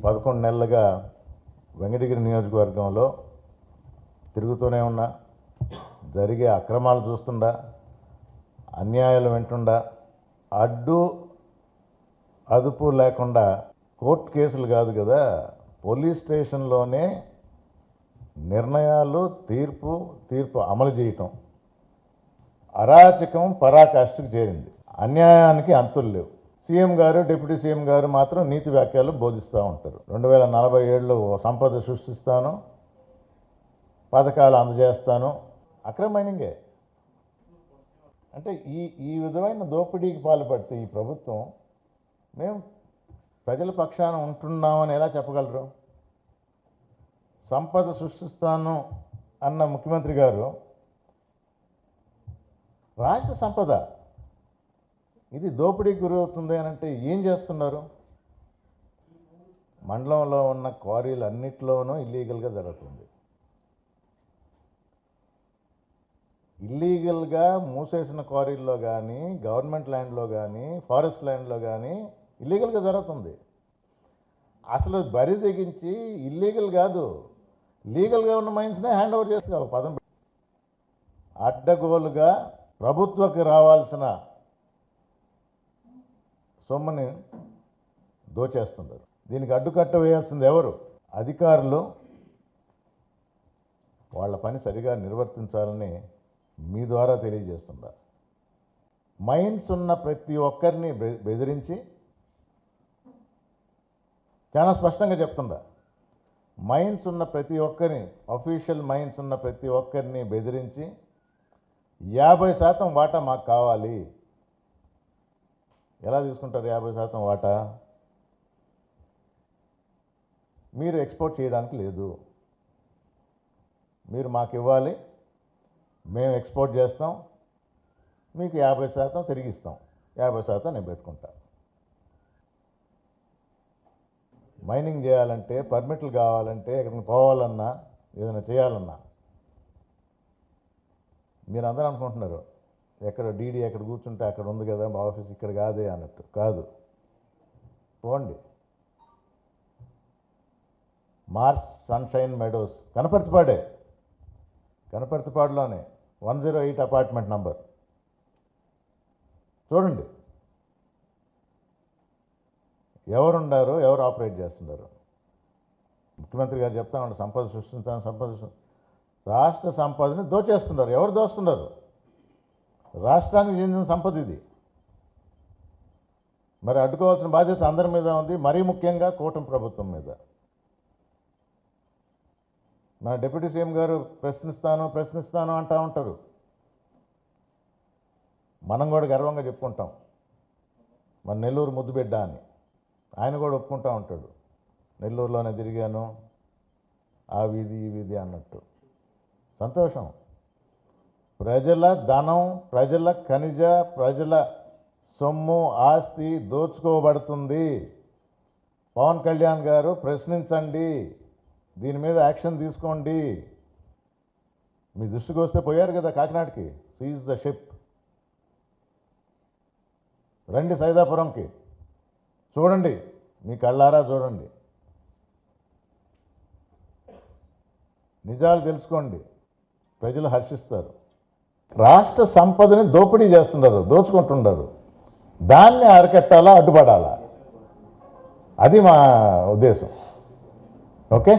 11 నెలలుగా వెంకటగిరి నియోజకవర్గంలో తిరుగుతూనే ఉన్నా, జరిగే అక్రమాలు చూస్తుండా, అన్యాయాలు వింటుండా, అడ్డు అదుపు లేకుండా కోర్టు కేసులు కాదు కదా, పోలీస్ స్టేషన్లోనే నిర్ణయాలు తీర్పు అమలు చేయటం అరాచకం పరాకాష్ఠకు చేరింది. అన్యాయానికి అంతులు లేవు. సీఎం గారు, డిప్యూటీ సీఎం గారు మాత్రం నీతి వ్యాఖ్యలు బోధిస్తూ ఉంటారు. 2047లో సంపద సృష్టిస్తాను, పథకాలు అందజేస్తాను. అక్రమ మైనింగే. అంటే ఈ విధమైన దోపిడీకి పాల్పడితే ఈ ప్రభుత్వం మేము ప్రజల పక్షాన ఉంటున్నామని ఎలా చెప్పగలరు? సంపద సృష్టిస్తాను అన్న ముఖ్యమంత్రి గారు రాష్ట్ర సంపద ఇది దోపిడీకి గురవుతుంది అని అంటే ఏం చేస్తున్నారు? మండలంలో ఉన్న క్వారీలు అన్నిట్లోనూ ఇల్లీగల్గా జరుగుతుంది. ఇల్లీగల్గా మూసేసిన క్వారీల్లో కానీ, గవర్నమెంట్ ల్యాండ్లో కానీ, ఫారెస్ట్ ల్యాండ్లో కానీ ఇల్లీగల్గా జరుగుతుంది. అసలు బరి తెగించి ఇల్లీగల్ కాదు, లీగల్గా ఉన్న మైన్స్నే హ్యాండ్ ఓవర్ చేసుకోవాలి. పదం అడ్డగోలుగా ప్రభుత్వకి రావాల్సిన సొమ్ముని దోచేస్తున్నారు. దీనికి అడ్డుకట్ట వేయాల్సింది ఎవరు? అధికారులు. వాళ్ళ పని సరిగా నిర్వర్తించాలని మీ ద్వారా తెలియజేస్తున్నారు. మైన్స్ ఉన్న ప్రతి ఒక్కరిని బెదిరించి, చాలా స్పష్టంగా చెప్తుందా, మైన్స్ ఉన్న ప్రతి ఒక్కరిని, అఫీషియల్ మైన్స్ ఉన్న ప్రతి ఒక్కరిని బెదిరించి 50% వాటా మాకు కావాలి. ఎలా తీసుకుంటారు 50% వాటా? మీరు ఎక్స్పోర్ట్ చేయడానికి లేదు, మీరు మాకు ఇవ్వాలి, మేము ఎక్స్పోర్ట్ చేస్తాం, మీకు 50% తిరిగిస్తాం, 50% నేను పెట్టుకుంటా. మైనింగ్ చేయాలంటే, పర్మిట్లు కావాలంటే, ఎక్కడికి పోవాలన్నా, ఏదైనా చేయాలన్నా, మీరు అందరూ అనుకుంటున్నారు ఎక్కడ డీడీ ఎక్కడ కూర్చుంటే అక్కడ ఉంది కదా, మా ఆఫీస్ ఇక్కడ కాదే అన్నట్టు. కాదు, పోండి. మార్స్ సన్షైన్ మెడోస్ కనపర్తిపాడులోనే 108 అపార్ట్మెంట్ నంబర్ చూడండి. ఎవరున్నారు, ఎవరు ఆపరేట్ చేస్తున్నారు? ముఖ్యమంత్రి గారు చెప్తా ఉంటారు సంపద సృష్టించాలని. రాష్ట్ర సంపదని దోచేస్తున్నారు. ఎవరు దోస్తున్నారు? రాష్ట్రానికి చెందిన సంపద ఇది. మరి అడ్డుకోవాల్సిన బాధ్యత అందరి మీద ఉంది, మరీ ముఖ్యంగా కూటమి ప్రభుత్వం మీద. మన డిప్యూటీ సీఎం గారు ప్రశ్నిస్తాను అంటూ ఉంటారు. మనం కూడా గర్వంగా చెప్పుకుంటాం, మన నెల్లూరు ముద్దుబిడ్డ అని. ఆయన కూడా ఒప్పుకుంటూ ఉంటాడు, నెల్లూరులోనే తిరిగాను, ఆ వీధి ఈ వీధి అన్నట్టు. సంతోషం. ప్రజల ధనం, ప్రజల ఖనిజ, ప్రజల సొమ్ము, ఆస్తి దోచుకోబడుతుంది. పవన్ కళ్యాణ్ గారు ప్రశ్నించండి, దీని మీద యాక్షన్ తీసుకోండి. మీ దృష్టికి వస్తే పోయారు కదా కాకినాడకి, సీజ్ ద షిప్. రండి సైదాపురంకి, చూడండి, మీ కళ్ళారా చూడండి, నిజాలు తెలుసుకోండి, ప్రజలు హర్షిస్తారు. రాష్ట్ర సంపదని దోపిడీ చేస్తున్నారు, దోచుకుంటున్నారు. దాన్ని అరికట్టాలా, అడ్డుపడాలా? అది మా ఉద్దేశం. ఓకే.